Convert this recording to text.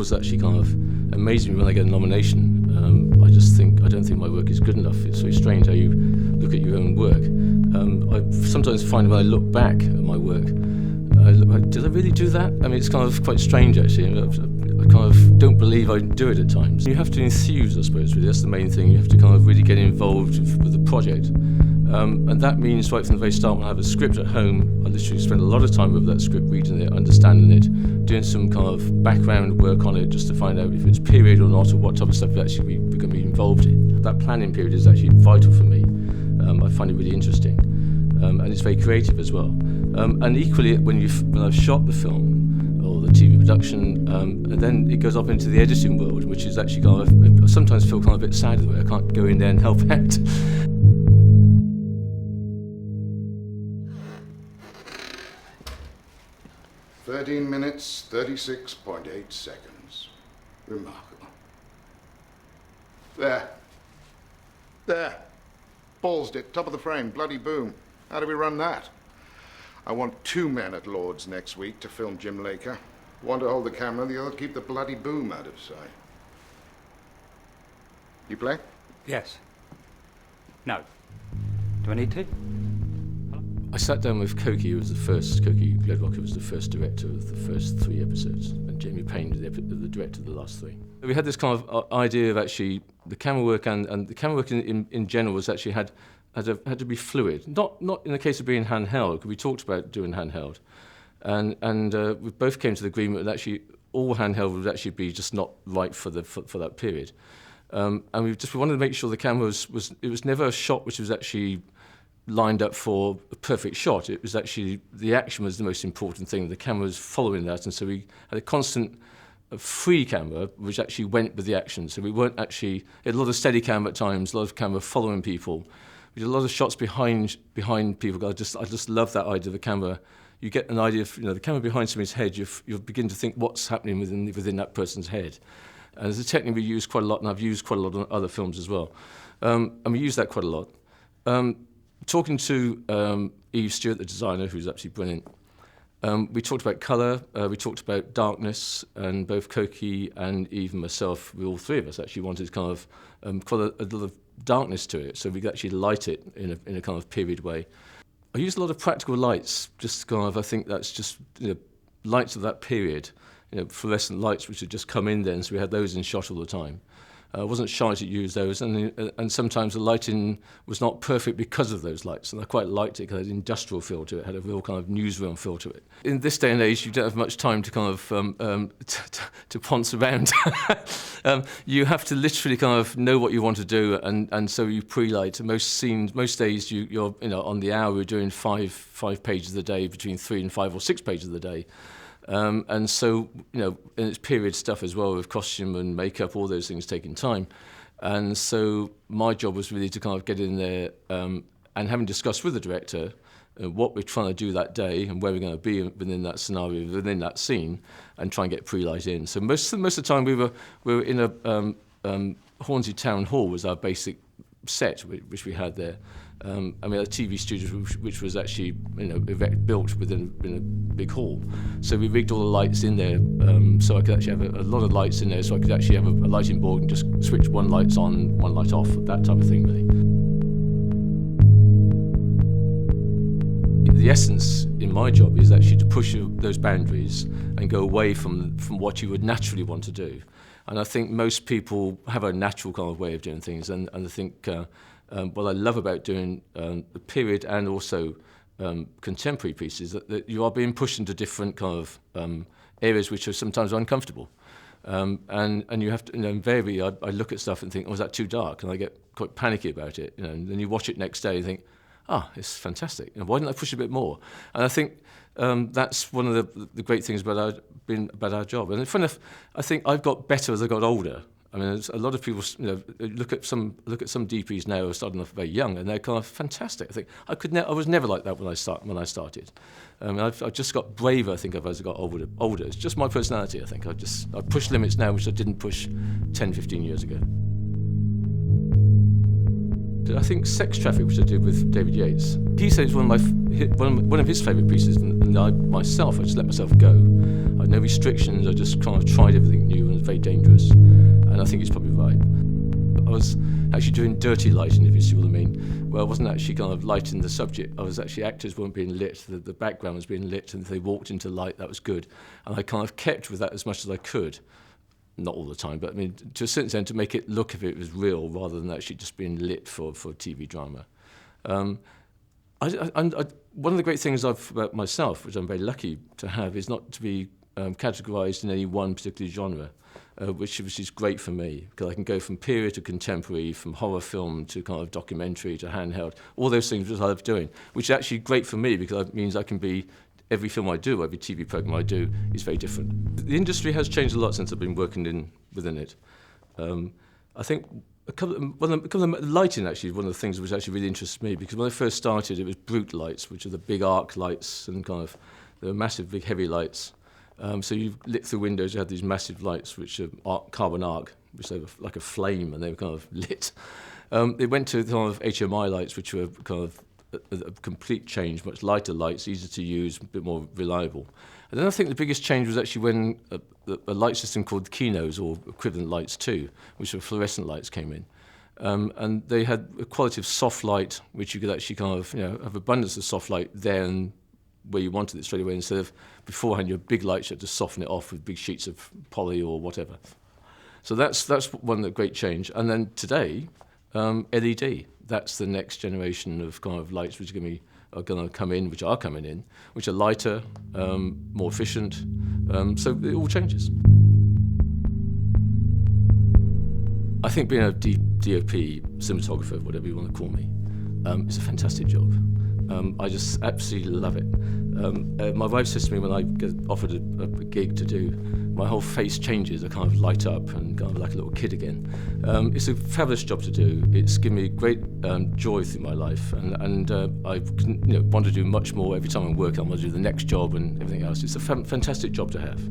always actually kind of amazes me when I get a nomination. I don't think my work is good enough. It's very strange how you look at your own work. I sometimes find when I look back at my work, did I really do that? I mean, it's kind of quite strange actually. I kind of don't believe I do it at times. You have to enthuse, I suppose, really. That's the main thing. You have to kind of really get involved with the project. And that means right from the very start, when I have a script at home, I literally spend a lot of time with that script, reading it, understanding it, doing some kind of background work on it just to find out if it's period or not, or what type of stuff we're going to be involved in. That planning period is actually vital for me. I find it really interesting. And it's very creative as well. And equally, when I've shot the film or the TV production, and then it goes up into the editing world, which is actually kind of, I sometimes feel kind of a bit sad that I can't go in there and help out. "13 minutes, 36.8 seconds. Remarkable. There. Ballsed it, top of the frame, bloody boom. How do we run that? I want 2 men at Lord's next week to film Jim Laker. One to hold the camera, the other to keep the bloody boom out of sight. You play? Yes. No. Do I need to? I sat down with Cokie, Cokie Gledrocker was the first director of the first 3 episodes, and Jamie Payne was the director of the last 3. We had this kind of idea of actually the camera work and the camera work in general was actually had to be fluid. Not in the case of being handheld, because we talked about doing handheld, and we both came to the agreement that actually all handheld would actually be just not right for that period. And we wanted to make sure the camera was never a shot which was actually lined up for a perfect shot. It was actually, the action was the most important thing. The camera was following that, and so we had a constant free camera which actually went with the action. So we weren't actually, a lot of steady cam at times, a lot of camera following people. We did a lot of shots behind people. I just love that idea of the camera. You get an idea of, the camera behind somebody's head, you begin to think what's happening within that person's head. And it's a technique we use quite a lot, and I've used quite a lot on other films as well. And we use that quite a lot. Talking to Eve Stewart, the designer, who's absolutely brilliant, we talked about colour, we talked about darkness, and both Cokie and Eve and myself, all 3 of us actually wanted kind of quite a lot of darkness to it, so we could actually light it in a kind of period way. I used a lot of practical lights, just kind of, I think that's just lights of that period, fluorescent lights which had just come in then, so we had those in shot all the time. I wasn't shy to use those, and sometimes the lighting was not perfect because of those lights, and I quite liked it because it had an industrial feel to it, had a real kind of newsroom feel to it. In this day and age, you don't have much time to kind of to ponce around. You have to literally kind of know what you want to do, and so you pre-light. Most days you're on the hour, you're doing five pages a day, between 3 and 5 or 6 pages a day. And so, and it's period stuff as well, with costume and makeup, all those things taking time. And so my job was really to kind of get in there and having discussed with the director what we're trying to do that day and where we're going to be within that scenario, within that scene, and try and get pre-light in. So most of the time we were in a Hornsey Town Hall was our basic set, which we had there. And we had a TV studio which was actually built within a big hall. So we rigged all the lights in there, so I could actually have a lot of lights in there, so I could actually have a lighting board and just switch one light on, one light off, that type of thing really. The essence in my job is actually to push those boundaries and go away from what you would naturally want to do. And I think most people have a natural kind of way of doing things, and I think what I love about doing the period and also contemporary pieces that you are being pushed into different kind of areas which are sometimes uncomfortable. And you have to, invariably I look at stuff and think, oh, is that too dark? And I get quite panicky about it, and then you watch it next day and think, it's fantastic. Why didn't I push a bit more? And I think that's one of the great things about our job. And funny enough, I think I've got better as I got older. I mean, a lot of people, look at some DPs now who are starting off very young, and they're kind of fantastic. I think I was never like that when I started. I've just got braver, I think, as I got older. It's just my personality, I think. I push limits now which I didn't push 10, 15 years ago. I think Sex Traffic, which I did with David Yates, He said it's one of his favourite pieces, and I myself, I just let myself go. I had no restrictions, I just kind of tried everything new, and it was very dangerous. And I think he's probably right. I was actually doing dirty lighting, if you see what I mean. Well, I wasn't actually kind of lighting the subject. I was actually, actors weren't being lit, the background was being lit, and if they walked into light, that was good. And I kind of kept with that as much as I could. Not all the time, but I mean, to a certain extent, to make it look if it was real, rather than actually just being lit for TV drama. One of the great things about myself, which I'm very lucky to have, is not to be categorised in any one particular genre, which is great for me, because I can go from period to contemporary, from horror film to kind of documentary to handheld, all those things which I love doing, which is actually great for me because it means I can be, every film I do, every TV programme I do is very different. The industry has changed a lot since I've been working within it. I think a couple of lighting actually is one of the things which actually really interests me, because when I first started it was brute lights, which are the big arc lights, and kind of the massive big heavy lights. So you lit through windows, you had these massive lights which are carbon arc, which they were like a flame, and they were kind of lit. It went to kind of HMI lights, which were kind of a complete change, much lighter lights, easier to use, a bit more reliable. And then I think the biggest change was actually when a light system called Kinos, or equivalent lights 2, which were fluorescent lights, came in. And they had a quality of soft light, which you could actually kind of, have abundance of soft light there and where you wanted it straight away, instead of beforehand your big lights, you had to soften it off with big sheets of poly or whatever. So that's one great change. And then today, LED. That's the next generation of kind of lights which are going to come in, which are coming in, which are lighter, more efficient. So it all changes. I think being a DOP, cinematographer, whatever you want to call me, is a fantastic job. I just absolutely love it. My wife says to me when I get offered a gig to do, my whole face changes. I kind of light up and kind of like a little kid again. It's a fabulous job to do. It's given me great joy through my life, and I want to do much more. Every time I'm working, I want to do the next job and everything else. It's a fantastic job to have.